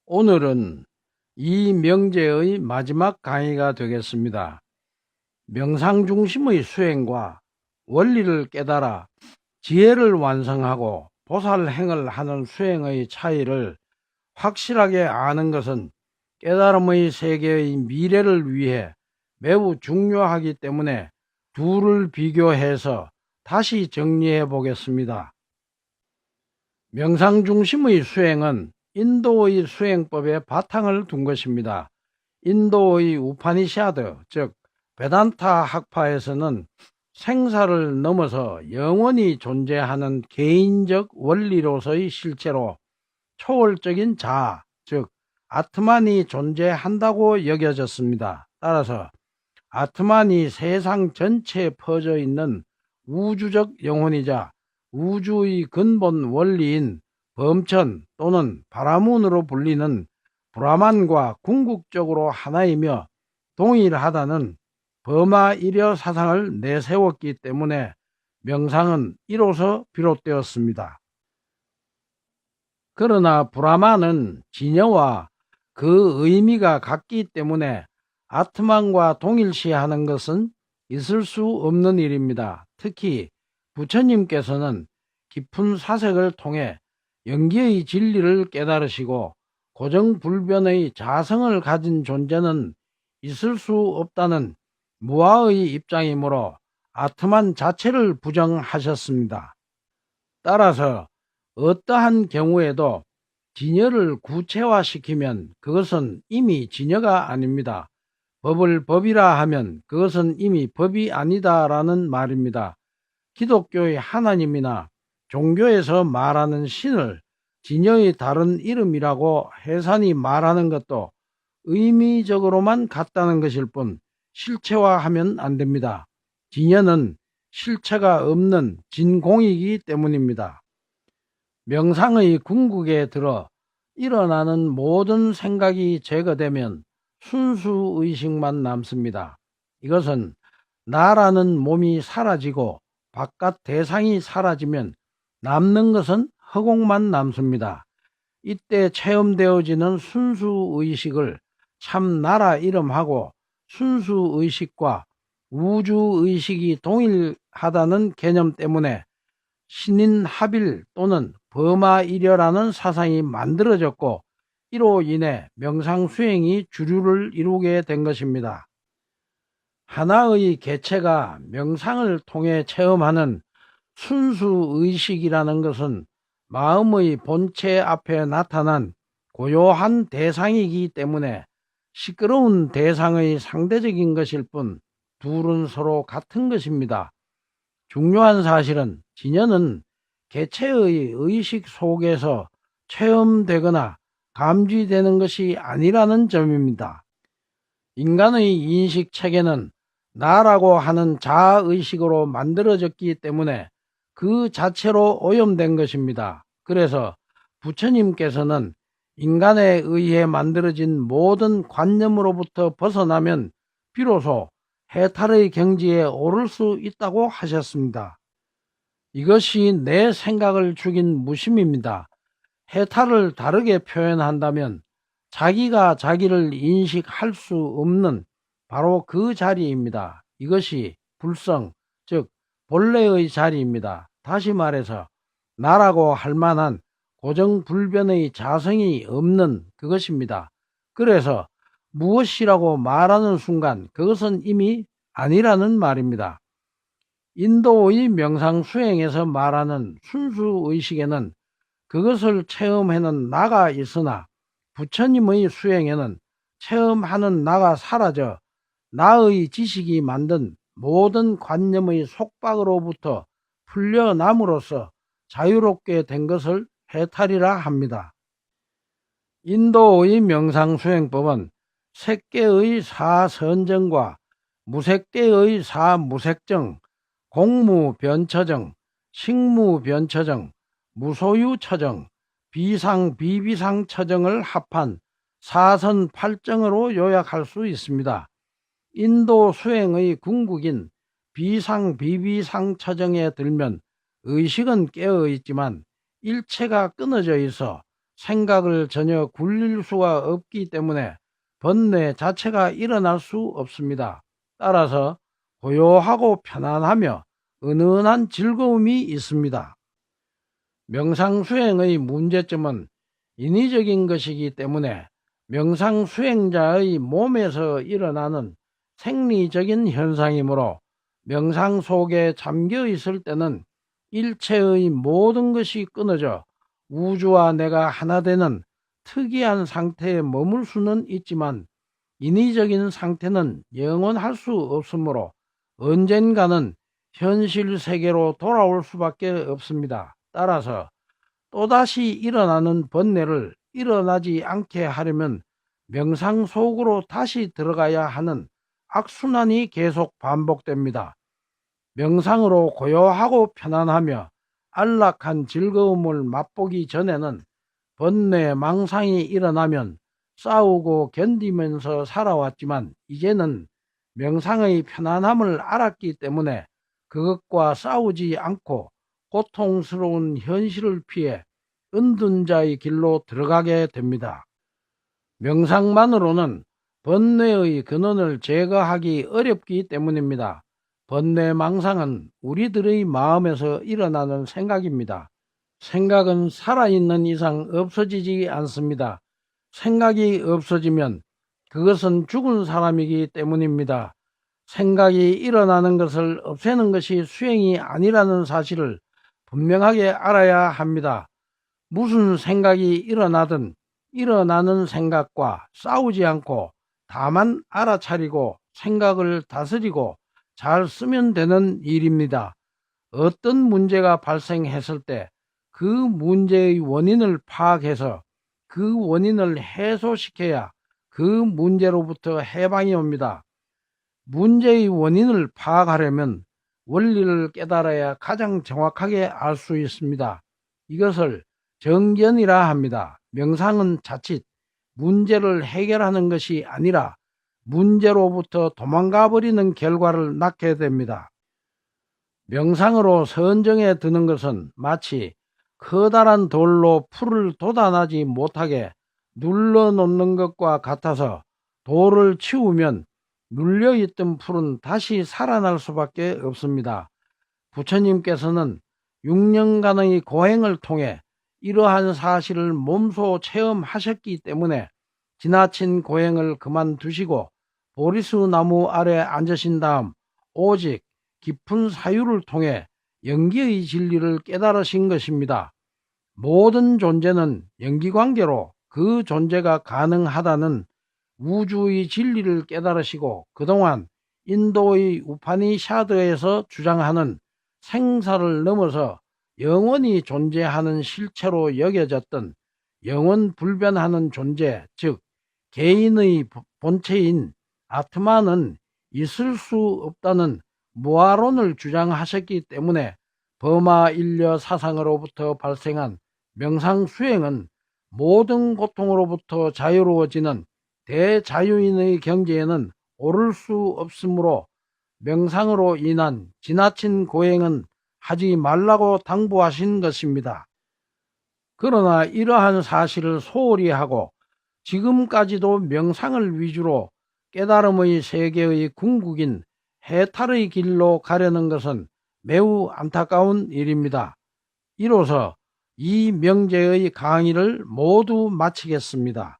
오늘은 이 명제의 마지막 강의가 되겠습니다. 명상 중심의 수행과 원리를 깨달아 지혜를 완성하고 보살행을 하는 수행의 차이를 확실하게 아는 것은 깨달음의 세계의 미래를 위해 매우 중요하기 때문에 둘을 비교해서 다시 정리해 보겠습니다. 명상 중심의 수행은 인도의 수행법에 바탕을 둔 것입니다. 인도의 우파니샤드, 즉 베단타 학파에서는 생사를 넘어서 영원히 존재하는 개인적 원리로서의 실체로 초월적인 자아, 즉 아트만이 존재한다고 여겨졌습니다. 따라서 아트만이 세상 전체에 퍼져 있는 우주적 영혼이자 우주의 근본 원리인 범천 또는 바라문으로 불리는 브라만과 궁극적으로 하나이며 동일하다는 버마일여 사상을 내세웠기 때문에 명상은 이로써 비롯되었습니다. 그러나 브라만은 진여와 그 의미가 같기 때문에 아트만과 동일시하는 것은 있을 수 없는 일입니다. 특히 부처님께서는 깊은 사색을 통해 영기의 진리를 깨달으시고 고정불변의 자성을 가진 존재는 있을 수 없다는 무아의 입장이므로 아트만 자체를 부정하셨습니다. 따라서 어떠한 경우에도 진여를 구체화시키면 그것은 이미 진여가 아닙니다. 법을 법이라 하면 그것은 이미 법이 아니다라는 말입니다. 기독교의 하나님이나 종교에서 말하는 신을 진여의 다른 이름이라고 해산이 말하는 것도 의미적으로만 같다는 것일 뿐 실체화하면 안 됩니다. 진여는 실체가 없는 진공이기 때문입니다. 명상의 궁극에 들어 일어나는 모든 생각이 제거되면 순수의식만 남습니다. 이것은 나라는 몸이 사라지고 바깥 대상이 사라지면 남는 것은 허공만 남습니다. 이때 체험되어지는 순수의식을 참 나라 이름하고 순수의식과 우주의식이 동일하다는 개념 때문에 신인합일 또는 버마일여라는 사상이 만들어졌고 이로 인해 명상수행이 주류를 이루게 된 것입니다. 하나의 개체가 명상을 통해 체험하는 순수의식이라는 것은 마음의 본체 앞에 나타난 고요한 대상이기 때문에 시끄러운 대상의 상대적인 것일 뿐 둘은 서로 같은 것입니다. 중요한 사실은 진여는 개체의 의식 속에서 체험되거나 감지되는 것이 아니라는 점입니다. 인간의 인식체계는 나라고 하는 자아의식으로 만들어졌기 때문에 그 자체로 오염된 것입니다. 그래서 부처님께서는 인간에 의해 만들어진 모든 관념으로부터 벗어나면 비로소 해탈의 경지에 오를 수 있다고 하셨습니다. 이것이 내 생각을 죽인 무심입니다. 해탈을 다르게 표현한다면 자기가 자기를 인식할 수 없는 바로 그 자리입니다. 이것이 불성, 즉 본래의 자리입니다. 다시 말해서 나라고 할 만한 고정불변의 자성이 없는 그것입니다. 그래서 무엇이라고 말하는 순간 그것은 이미 아니라는 말입니다. 인도의 명상수행에서 말하는 순수의식에는 그것을 체험하는 나가 있으나 부처님의 수행에는 체험하는 나가 사라져 나의 지식이 만든 모든 관념의 속박으로부터 풀려남으로써 자유롭게 된 것을 해탈이라 합니다. 인도의 명상수행법은 색계의 사선정과 무색계의 사무색정, 공무변처정, 식무변처정, 무소유처정, 비상비비상처정을 합한 사선팔정으로 요약할 수 있습니다. 인도 수행의 궁극인 비상비비상처정에 들면 의식은 깨어 있지만 일체가 끊어져 있어 생각을 전혀 굴릴 수가 없기 때문에 번뇌 자체가 일어날 수 없습니다. 따라서 고요하고 편안하며 은은한 즐거움이 있습니다. 명상수행의 문제점은 인위적인 것이기 때문에 명상수행자의 몸에서 일어나는 생리적인 현상이므로 명상 속에 잠겨 있을 때는 일체의 모든 것이 끊어져 우주와 내가 하나 되는 특이한 상태에 머물 수는 있지만 인위적인 상태는 영원할 수 없으므로 언젠가는 현실 세계로 돌아올 수밖에 없습니다. 따라서 또다시 일어나는 번뇌를 일어나지 않게 하려면 명상 속으로 다시 들어가야 하는 악순환이 계속 반복됩니다. 명상으로 고요하고 편안하며 안락한 즐거움을 맛보기 전에는 번뇌 망상이 일어나면 싸우고 견디면서 살아왔지만 이제는 명상의 편안함을 알았기 때문에 그것과 싸우지 않고 고통스러운 현실을 피해 은둔자의 길로 들어가게 됩니다. 명상만으로는 번뇌의 근원을 제거하기 어렵기 때문입니다. 번뇌망상은 우리들의 마음에서 일어나는 생각입니다. 생각은 살아있는 이상 없어지지 않습니다. 생각이 없어지면 그것은 죽은 사람이기 때문입니다. 생각이 일어나는 것을 없애는 것이 수행이 아니라는 사실을 분명하게 알아야 합니다. 무슨 생각이 일어나든 일어나는 생각과 싸우지 않고 다만 알아차리고 생각을 다스리고 잘 쓰면 되는 일입니다. 어떤 문제가 발생했을 때 그 문제의 원인을 파악해서 그 원인을 해소시켜야 그 문제로부터 해방이 옵니다. 문제의 원인을 파악하려면 원리를 깨달아야 가장 정확하게 알 수 있습니다. 이것을 정견이라 합니다. 명상은 자칫 문제를 해결하는 것이 아니라 문제로부터 도망가 버리는 결과를 낳게 됩니다. 명상으로 선정에 드는 것은 마치 커다란 돌로 풀을 돋아나지 못하게 눌러놓는 것과 같아서 돌을 치우면 눌려있던 풀은 다시 살아날 수밖에 없습니다. 부처님께서는 6년간의 고행을 통해 이러한 사실을 몸소 체험하셨기 때문에 지나친 고행을 그만두시고 보리수 나무 아래 앉으신 다음 오직 깊은 사유를 통해 연기의 진리를 깨달으신 것입니다. 모든 존재는 연기관계로 그 존재가 가능하다는 우주의 진리를 깨달으시고 그동안 인도의 우파니샤드에서 주장하는 생사를 넘어서 영원히 존재하는 실체로 여겨졌던 영원불변하는 존재, 즉 개인의 본체인 아트마는 있을 수 없다는 무아론을 주장하셨기 때문에 버마인려 사상으로부터 발생한 명상수행은 모든 고통으로부터 자유로워지는 대자유인의 경지에는 오를 수 없으므로 명상으로 인한 지나친 고행은 하지 말라고 당부하신 것입니다. 그러나 이러한 사실을 소홀히 하고 지금까지도 명상을 위주로 깨달음의 세계의 궁극인 해탈의 길로 가려는 것은 매우 안타까운 일입니다. 이로써 이 명제의 강의를 모두 마치겠습니다.